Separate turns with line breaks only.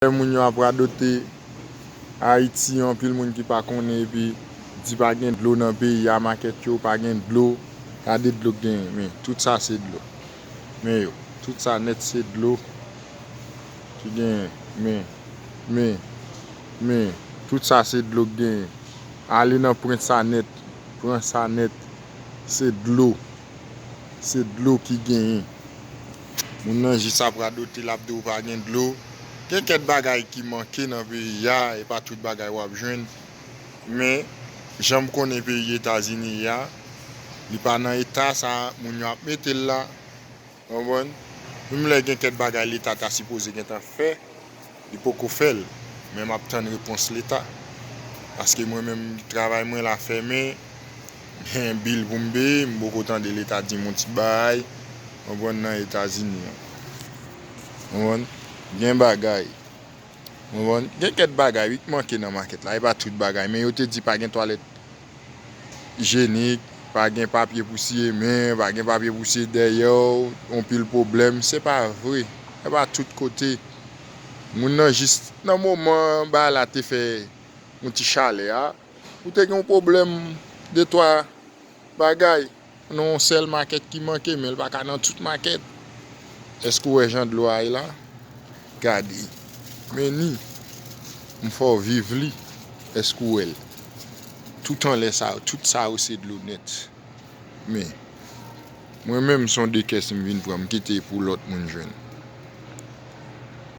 Moun yo ap radote Haïti an pile moun qui pa konnen puis di pa gen de l'eau dans pays ya market yo pa gen de l'eau, gade de l'eau gen mais tout ça c'est de l'eau. Mais yo, tout ça net c'est de l'eau qui gen mais tout ça c'est de l'eau gen. Allez dans prendre ça net, prend ça net, c'est de l'eau. C'est de l'eau qui gen. Moun nan juste ap radote l'abdo pa gen de l'eau. Gen quelques bagages qui manquent dans le pays et pas tout bagages wap jwenn. Mais j'aime connaître pays États-Unis ya, li pa dans état ça moun yo ap mette là. Comprendre? Même les gen quelques bagages l'état ta supposé gen ta fait, il peut ko faire. Mais m'a attendre réponse l'état. Parce que moi même travail moi la fermé, un bill pour me beaucoup temps de l'état dit mon petit bail. On va dans les États-Unis. On bien bagay. On gen quelques bagay qui manquent dans market là, et pas tout bagay mais yo te dit pas gen toilette hygiénique, pas gen papier poussier mais pas gen papier poussier derrière, on pile problème, c'est pas vrai. Et pas tout côté. Moun nan juste dans moment ba la te fait un petit chalet a, ou te gen un problème de toi bagay, non seul market qui manque mais pas dans toute market. Est-ce que ouais gens de l'eau là? Gardez. Mais ni il faut vivre li. Est-ce que ouais? Tout en laisse ça, tout ça c'est de l'eau net. Mais moi-même son des caisses me vinn pour me quitter pour l'autre monde jeune.